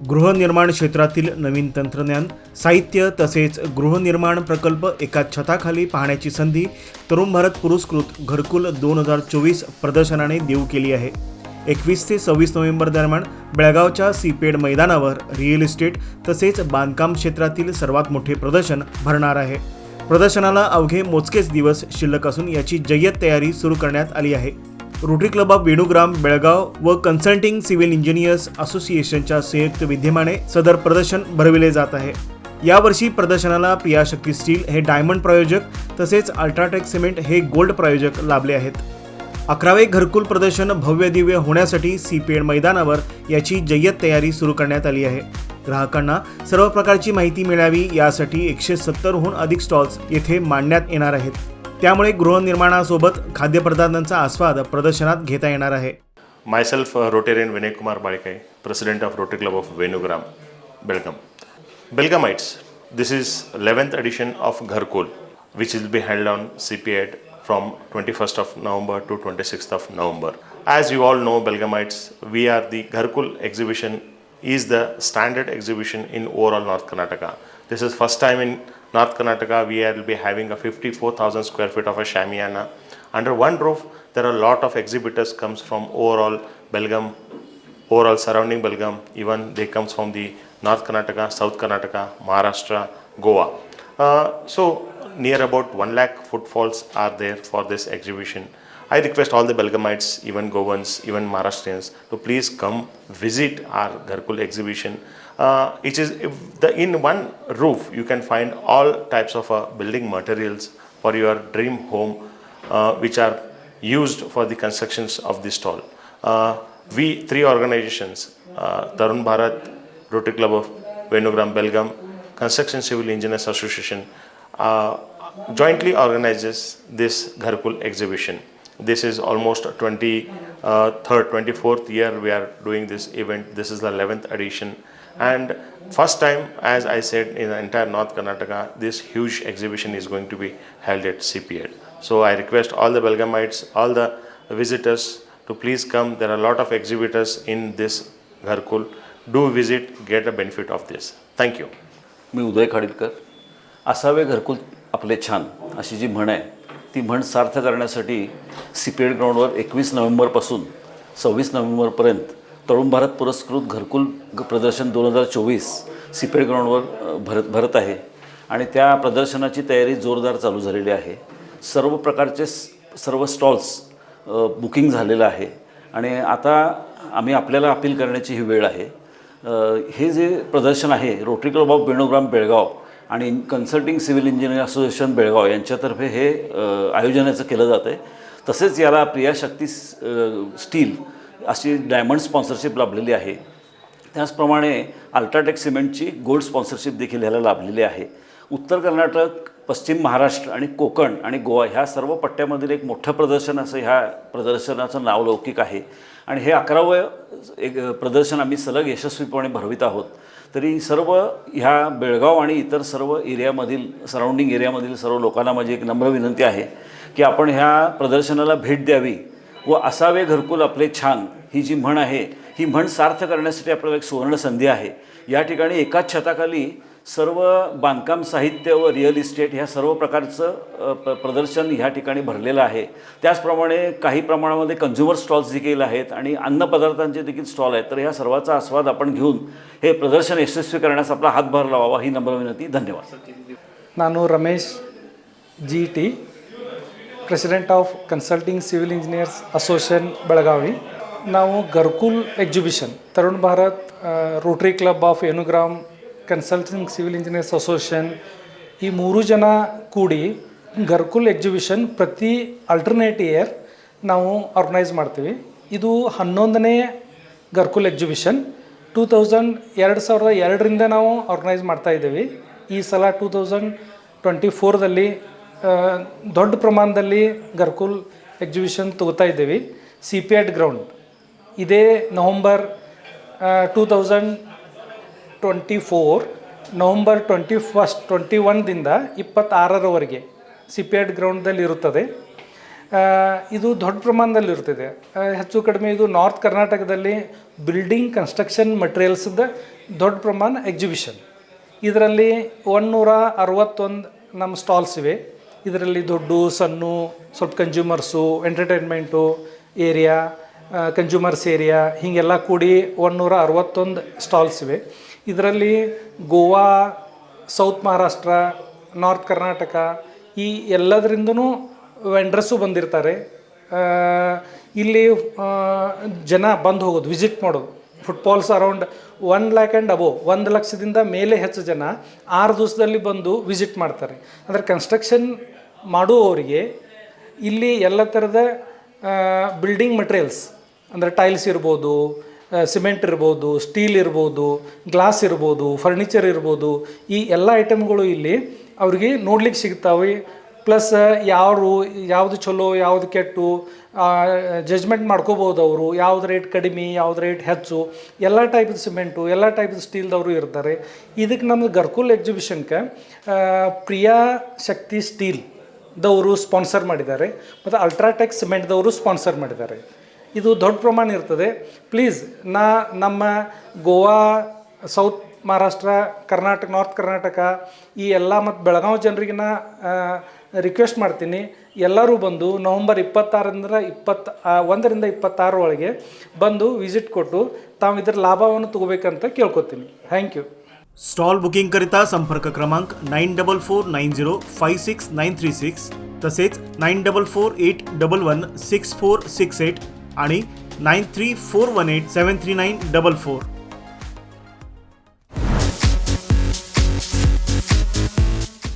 गृहनिर्माण क्षेत्रातील नवीन तंत्रज्ञान, साहित्य तसेच गृहनिर्माण प्रकल्प एका छताखाली पाहण्याची संधी तरुण भारत पुरस्कृत घरकुल 2024 प्रदर्शनाने देऊ केली आहे। 21 ते 26 नोव्हेंबर दरम्यान बेळगावच्या सीपेड मैदानावर रिअल इस्टेट तसेच बांधकाम क्षेत्रातील सर्वात मोठे प्रदर्शन भरणार आहे। प्रदर्शनाला अवघे मोजकेच दिवस शिल्लक असून याची जय्यत तयारी सुरू करण्यात आली आहे। Rotary club of Venugram Belgaum व कन्सल्टिंग सिव्हिल इंजिनियर्स असोसिएशनच्या संयुक्त विद्यमाने सदर प्रदर्शन भरविले जात आहे। यावर्षी प्रदर्शनाला प्रियाशक्ती स्टील हे डायमंड प्रायोजक तसेच अल्ट्राटेक सिमेंट हे गोल्ड प्रायोजक लाभले आहेत। 11वे घरकुल प्रदर्शन भव्य दिव्य होण्यासाठी सीपेड मैदानावर याची जय्यत तयारी सुरू करण्यात आली आहे। ग्राहकांना सर्व प्रकारची माहिती मिळावी यासाठी 170हून अधिक स्टॉल्स येथे मांडण्यात येणार आहेत। त्यामुळे गृहनिर्माणासोबत खाद्यपदार्थांचा आस्वाद प्रदर्शनात घेता येणार आहे। Myself, Rotarian Vinay Kumar Balikai, President of Rotary Club of Venugram, Belgaum. Belgamites, this is 11th edition of Gharkul, which will be held on CPED from 21st of November to 26th of November. As you all know, Belgamites, we are the Gharkul exhibition is the standard exhibition in overall North Karnataka. This is first time in North Karnataka we will be having a 54,000 square feet of a shamiana. Under one roof, there are a lot of exhibitors comes from overall Belgaum, overall surrounding Belgaum. Even they comes from the North Karnataka, South Karnataka, Maharashtra, Goa. So near about 1 lakh footfalls are there for this exhibition. I request all the Belgamites, even Goans, even Maharashtrians, to please come visit our Gharkul exhibition. It is in one roof you can find all types of building materials for your dream home, which are used for the constructions of this stall. We three organizations, Tarun Bharat, Rotary Club of Venugram Belgaum, Construction Civil Engineers Association, jointly organizes this Gharkul exhibition. This is almost 24th year we are doing this event. This is the 11th edition, and first time, as I said, in the entire North Karnataka, this huge exhibition is going to be held at CPED. So I request all the Belgamites, all the visitors to please come. There are a lot of exhibitors in this Gharkul. Do visit, get a benefit of this. Thank you. मी उदय खाडीलकर. असावे घरकुल आपले छान अशी जी म्हण आहे ती म्हण सार्थ करण्यासाठी सीपेड ग्राउंडवर 21 नोव्हेंबरपासून 26 नोव्हेंबरपर्यंत तरुण भारत पुरस्कृत घरकुल प्रदर्शन 2024 सीपेड ग्राउंडवर भरत आहे आणि त्या प्रदर्शनाची तयारी जोरदार चालू झालेली आहे। सर्व प्रकारचे सर्व स्टॉल्स बुकिंग झालेलं आहे आणि आता आम्ही आपल्याला अपील करण्याची ही वेळ आहे। हे जे प्रदर्शन आहे rotary club of Venugram Belgaum आणि consulting civil engineer association Belgaum यांच्यातर्फे हे आयोजनाचं केलं जातं आहे। तसेच याला प्रियाशक्ती स्टील अशी डायमंड स्पॉन्सरशिप लाभलेली आहे। त्याचप्रमाणे अल्ट्राटेक सिमेंटची गोल्ड स्पॉन्सरशिप देखील याला लाभलेली आहे। उत्तर कर्नाटक, पश्चिम महाराष्ट्र आणि कोकण आणि गोवा ह्या सर्व पट्ट्यामधील एक मोठं प्रदर्शन असं ह्या प्रदर्शनाचं नाव लौकिक आहे आणि हे 11वं एक प्रदर्शन आम्ही सलग यशस्वीपणे भरवित आहोत। तरी सर्व ह्या बेळगाव आणि इतर सर्व एरियामधील सराउंडिंग एरियामधील सर्व लोकांना माझी एक नम्र विनंती आहे की आपण ह्या प्रदर्शनाला भेट द्यावी व असावे घरकुल आपले छान ही जी म्हण आहे ही म्हण सार्थ करण्यासाठी आपल्याला एक सुवर्ण संधी आहे। या ठिकाणी एकाच छताखाली सर्व बांधकाम साहित्य व रिअल इस्टेट ह्या सर्व प्रकारचं प्रदर्शन ह्या ठिकाणी भरलेलं आहे। त्याचप्रमाणे काही प्रमाणामध्ये कन्झ्युमर स्टॉल्स देखील आहेत आणि अन्नपदार्थांचे देखील स्टॉल आहेत। तर ह्या सर्वाचा आस्वाद आपण घेऊन हे प्रदर्शन यशस्वी करण्यास आपला हातभार लावावा ही नम्र विनंती। धन्यवाद। ನಾನು Ramesh GT, president of consulting civil engineers association Belagavi. ನಾವು Gurukul exhibition Tarun Bharat Rotary Club of Venugram consulting civil engineers association ಈ 3 ಜನ ಕೂಡಿ ಗರ್ಕುಲ್ ಎಕ್ಸಿಬಿಷನ್ ಪ್ರತಿ ಆಲ್ಟರ್ನೇಟ್ ಇಯರ್ ನಾವು ಆರ್ಗನೈಸ್ ಮಾಡ್ತೀವಿ। ಇದು 11ನೇ ಗರ್ಕುಲ್ ಎಕ್ಸಿಬಿಷನ್ 2002ರಿಂದ ನಾವು ಆರ್ಗನೈಸ್ ಮಾಡ್ತಾ ಇದ್ದೀವಿ। ಈ ಸಲ 2024ದಲ್ಲಿ ದೊಡ್ಡ ಪ್ರಮಾಣದಲ್ಲಿ ಗರ್ಕುಲ್ ಎಕ್ಸಿಬಿಷನ್ ತಗೋತಾ ಇದ್ದೀವಿ। CPED ಗ್ರೌಂಡ್ ಇದೇ ನವಂಬರ್ 2024 ನವಂಬರ್ 21ದಿಂದ 26ರವರೆಗೆ CPED ಗ್ರೌಂಡ್ದಲ್ಲಿ ಇರುತ್ತದೆ। ಇದು ದೊಡ್ಡ ಪ್ರಮಾಣದಲ್ಲಿ ಇರ್ತಿದೆ. ಹೆಚ್ಚು ಕಡಿಮೆ ಇದು ನಾರ್ತ್ ಕರ್ನಾಟಕದಲ್ಲಿ ಬಿಲ್ಡಿಂಗ್ ಕನ್ಸ್ಟ್ರಕ್ಷನ್ ಮಟೀರಿಯಲ್ಸ್ದ ದೊಡ್ಡ ಪ್ರಮಾಣ ಎಕ್ಸಿಬಿಷನ್. ಇದರಲ್ಲಿ 161 ನಮ್ಮ ಸ್ಟಾಲ್ಸ್ ಇವೆ. ಇದರಲ್ಲಿ ದೊಡ್ಡ ಸಣ್ಣ ಸ್ವಲ್ಪ consumers, entertainment area, consumers area ಹೀಗೆಲ್ಲ ಕೂಡಿ 161 ಸ್ಟಾಲ್ಸ್ ಇವೆ. ಇದರಲ್ಲಿ ಗೋವಾ, ಸೌತ್ ಮಹಾರಾಷ್ಟ್ರ, ನಾರ್ತ್ ಕರ್ನಾಟಕ ಈ ಎಲ್ಲದರಿಂದನೂ ವೆಂಡ್ರಸ್ಸು ಬಂದಿರ್ತಾರೆ. ಇಲ್ಲಿ ಜನ ಬಂದು ಹೋಗೋದು, ವಿಸಿಟ್ ಮಾಡೋದು. Footfalls around 1 lakh and above, 1 ಲಕ್ಷದಿಂದ ಮೇಲೆ ಹೆಚ್ಚು ಜನ 6 ದಿವಸದಲ್ಲಿ ಬಂದು ವಿಸಿಟ್ ಮಾಡ್ತಾರೆ. ಅಂದರೆ ಕನ್ಸ್ಟ್ರಕ್ಷನ್ ಮಾಡುವವರಿಗೆ ಇಲ್ಲಿ ಎಲ್ಲ ಥರದ ಬಿಲ್ಡಿಂಗ್ ಮಟೀರಿಯಲ್ಸ್ ಅಂದರೆ ಟೈಲ್ಸ್ ಇರ್ಬೋದು, ಸಿಮೆಂಟ್ ಇರ್ಬೋದು, ಸ್ಟೀಲ್ ಇರ್ಬೋದು, ಗ್ಲಾಸ್ ಇರ್ಬೋದು, ಫರ್ನಿಚರ್ ಇರ್ಬೋದು, ಈ ಎಲ್ಲ ಐಟಮ್ಗಳು ಇಲ್ಲಿ ಅವ್ರಿಗೆ ನೋಡ್ಲಿಕ್ಕೆ ಸಿಗ್ತಾವೆ. ಪ್ಲಸ್ ಯಾವುದು ಚಲೋ ಯಾವುದು ಕೆಟ್ಟು ಜಜ್ಮೆಂಟ್ ಮಾಡ್ಕೋಬೋದು. ಅವರು ಯಾವ್ದು ರೇಟ್ ಕಡಿಮೆ ಯಾವ್ದು ರೇಟ್ ಹೆಚ್ಚು ಎಲ್ಲ ಟೈಪ್ದು ಸಿಮೆಂಟು ಎಲ್ಲ ಟೈಪ್ದು ಸ್ಟೀಲ್ದವರು ಇರ್ತಾರೆ. ಇದಕ್ಕೆ ನಮ್ಮದು ಗರ್ಕುಲ್ ಎಕ್ಸಿಬಿಷನ್ಗೆ ಪ್ರಿಯಾ ಶಕ್ತಿ ಸ್ಟೀಲ್ದವರು ಸ್ಪಾನ್ಸರ್ ಮಾಡಿದ್ದಾರೆ ಮತ್ತು ಅಲ್ಟ್ರಾಟೆಕ್ ಸಿಮೆಂಟ್ದವರು ಸ್ಪಾನ್ಸರ್ ಮಾಡಿದ್ದಾರೆ. ಇದು ದೊಡ್ಡ ಪ್ರಮಾಣ ಇರ್ತದೆ. ಪ್ಲೀಸ್ ನಮ್ಮ ಗೋವಾ, ಸೌತ್ ಮಹಾರಾಷ್ಟ್ರ, ಕರ್ನಾಟಕ, ನಾರ್ತ್ ಕರ್ನಾಟಕ ಈ ಎಲ್ಲ ಮತ್ತು ಬೆಳಗಾವಿ ಜನರಿಗೆ ರಿಕ್ವೆಸ್ಟ್ ಮಾಡ್ತೀನಿ, ಎಲ್ಲರೂ ಬಂದು ನವಂಬರ್ 21ರಿಂದ 26 ಒಳಗೆ ಬಂದು ವಿಸಿಟ್ ಕೊಟ್ಟು ತಾವು ಇದರ ಲಾಭವನ್ನು ತಗೋಬೇಕಂತ ಕೇಳ್ಕೊತೀನಿ. Thank you. स्टॉल बुकिंगकरिता संपर्क क्रमांक 9449056936 तसेच 9448116468 आणि 9341873944.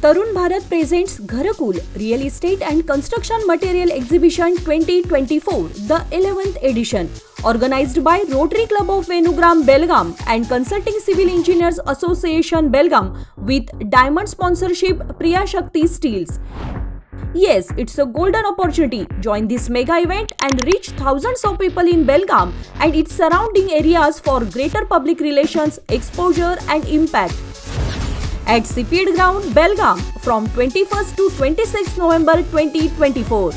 तरुण भारत प्रेझेंट्स घरकुल real estate and construction material exhibition 2024 the 11th edition organized by Rotary Club of Venugram Belgaum and Consulting Civil Engineers Association Belgaum with diamond sponsorship Priya Shakti Steels. Yes, it's a golden opportunity. Join this mega event and reach thousands of people in Belgaum and its surrounding areas for greater public relations, exposure and impact. At CPED Ground, Belgaum from 21st to 26th November 2024.